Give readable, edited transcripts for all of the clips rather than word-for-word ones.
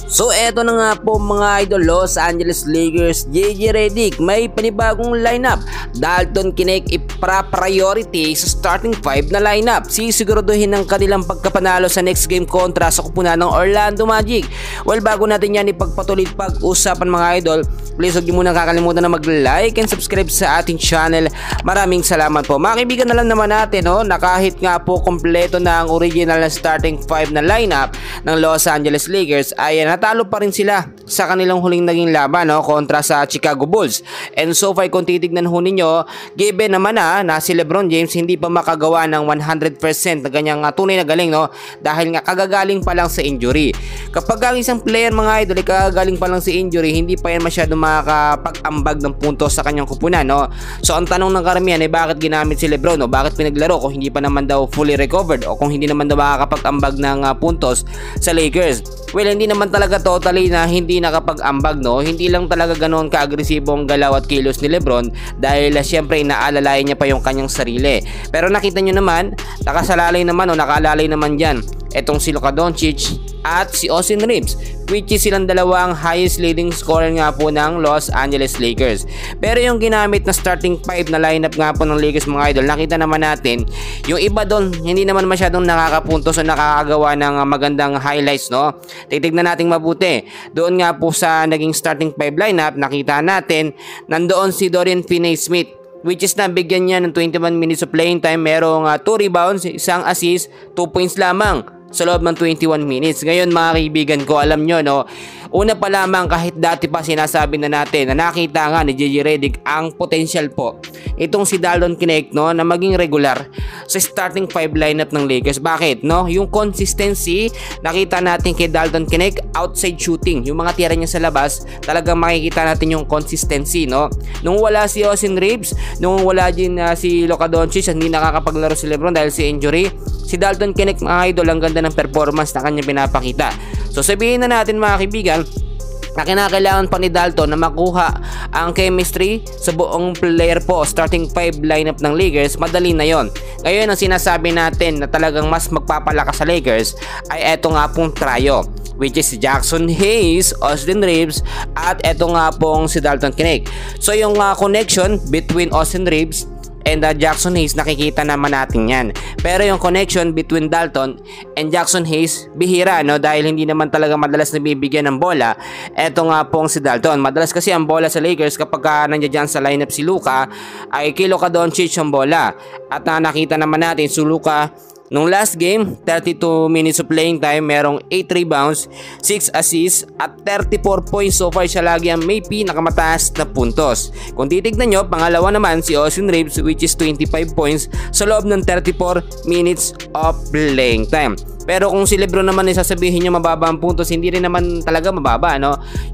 So eto na nga po mga idol, Los Angeles Lakers, JJ Redick may panibagong lineup. Dalton Knecht ipra-priority sa starting 5 na lineup. Sisiguraduhin ng kanilang pagkapanalo sa next game kontra sa kupunan ng Orlando Magic. Well, bago natin yan ipagpatuloy pag-usapan mga idol, please huwag niyo muna kakalimutan na mag-like and subscribe sa ating channel. Maraming salamat po. Mga kaibigan, na lang naman natin na kahit nga po kompleto na ang original na starting 5 na lineup ng Los Angeles Lakers ay natalo pa rin sila sa kanilang huling naging laban kontra sa Chicago Bulls. And so far kung titignan ho ninyo, given naman na si LeBron James hindi pa makagawa ng 100% na ganyang tunay na galing dahil nga kagagaling pa lang sa injury. Kapag ang isang player mga idol kagagaling pa lang sa injury, hindi pa yan masyadong makakapag-ambag ng puntos sa kanyang kupunan. So ang tanong ng karamihan ay bakit ginamit si LeBron bakit pinaglaro kung hindi pa naman daw fully recovered o kung hindi naman daw makakapag-ambag ng puntos sa Lakers. Well, hindi naman talaga totally na hindi nakapag-ambag hindi lang talaga ganoon ka-agresibo ang galaw at kilos ni LeBron dahil syempre inaalalayan niya pa yung kanyang sarili. Pero nakita nyo naman, nakasalalay naman nakalalay naman dyan etong si Luka Doncic at si Austin Reeves, which is silang dalawang highest leading scorer nga po ng Los Angeles Lakers. Pero yung ginamit na starting 5 na lineup nga po ng Lakers mga idol, nakita naman natin yung iba doon hindi naman masyadong nakakapuntos o nakakagawa ng magandang highlights. Titignan natin mabuti. Doon nga po sa naging starting 5 lineup, nakita natin nandoon si Dorian Finney-Smith, which is nabigyan niya ng 21 minutes of playing time, merong 2 rebounds, 1 assist, 2 points lamang sa loob ng 21 minutes. Ngayon mga kaibigan ko, alam nyo una pa lamang kahit dati pa sinasabi na natin na nakita nga ni JJ Redick ang potential po itong si Dalton Knecht na maging regular sa starting 5 lineup ng Lakers. Bakit? Yung consistency nakita natin kay Dalton Knecht, outside shooting, yung mga tira niya sa labas, talagang makikita natin yung consistency. Nung wala si Austin Reeves, nung wala din si Luka Doncic, hindi nakakapaglaro si LeBron dahil si injury, si Dalton Knecht mga idol, ang ganda ng performance na kanya pinapakita. So sabihin na natin mga kaibigan na kinakailangan pa ni Dalton na makuha ang chemistry sa buong player po starting 5 lineup ng Lakers, madali na yon. Ngayon ang sinasabi natin na talagang mas magpapalakas sa Lakers ay eto nga pong trio, which is Jackson Hayes, Austin Reeves at eto nga pong si Dalton Knecht. So yung connection between Austin Reeves and Jackson Hayes, nakikita naman natin yan. Pero yung connection between Dalton and Jackson Hayes, bihira dahil hindi naman talaga madalas nabibigyan ng bola. Eto nga pong si Dalton. Madalas kasi ang bola sa Lakers kapag nandiyan sa lineup si Luka ay kay Luka Doncic ang bola. At nakita naman natin si Luka nung last game, 32 minutes of playing time, merong 8 rebounds, 6 assists at 34 points. So far siya lagi ang may pinakamataas na puntos. Kung titignan nyo, pangalawa naman si Austin Reeves, which is 25 points sa loob ng 34 minutes of playing time. Pero kung si LeBron naman ay sasabihin nyo mababa ang puntos, hindi rin naman talaga mababa.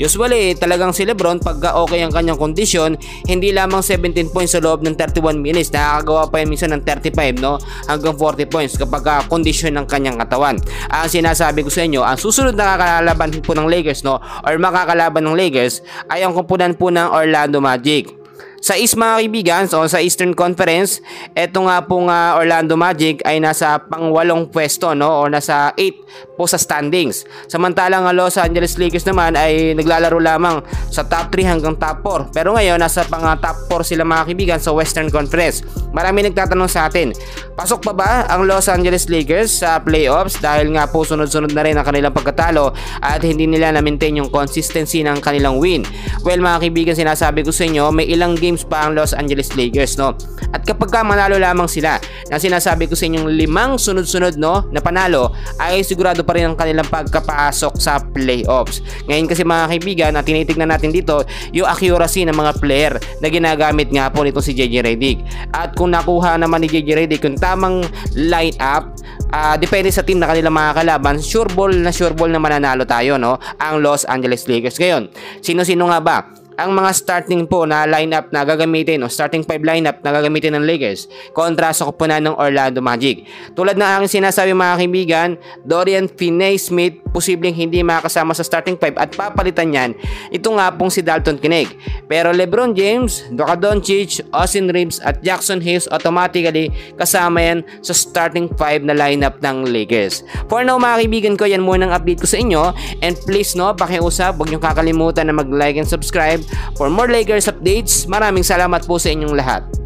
Usually talagang si LeBron pag okay ang kanyang kondisyon, hindi lamang 17 points sa loob ng 31 minutes, nakakagawa pa yan minsan ng 35 hanggang 40 points kapag kondisyon ng kanyang katawan. Ang sinasabi ko sa inyo, ang susunod na kakalaban po ng Lakers or makakalaban ng Lakers ay ang kumpunan po ng Orlando Magic. Sa East mga kaibigan, sa Eastern Conference, eto nga pong Orlando Magic ay nasa pang-8 pwesto o nasa 8 po sa standings. Samantalang ang Los Angeles Lakers naman ay naglalaro lamang sa top 3 hanggang top 4. Pero ngayon nasa top 4 sila mga kaibigan sa Western Conference. Marami nagtatanong sa atin, pasok pa ba ang Los Angeles Lakers sa playoffs dahil nga po sunod-sunod na rin ang kanilang pagkatalo at hindi nila na-maintain yung consistency ng kanilang win? Well mga kaibigan, sinasabi ko sa inyo, may ilang games pa ang Los Angeles Lakers at kapag manalo lamang sila, na sinasabi ko sa inyong 5 sunod-sunod na panalo, ay sigurado pa rin ang kanilang pagkapasok sa playoffs. Ngayon kasi mga kaibigan, tinitignan natin dito yung accuracy ng mga player na ginagamit nga po nito si JJ Redick. At kung nakuha naman ni JJ Redick yung tamang line up, depende sa team na kanilang mga kalaban, sure ball na mananalo tayo ang Los Angeles Lakers. Ngayon, sino-sino nga ba ang mga starting po na lineup na gagamitin starting 5 lineup na gagamitin ng Lakers kontra sa kupunan ng Orlando Magic? Tulad ng aking sinasabi mga kaibigan, Dorian Finney-Smith, posibleng hindi makakasama sa starting 5 at papalitan yan, ito nga pong si Dalton Knecht. Pero LeBron James, Luka Doncic, Austin Reeves at Jackson Hayes automatically kasama yan sa starting 5 na lineup ng Lakers. For now mga kaibigan ko, yan muna ang update ko sa inyo, and please pakiusap, huwag niyong kakalimutan na mag-like and subscribe for more Lakers updates. Maraming salamat po sa inyong lahat.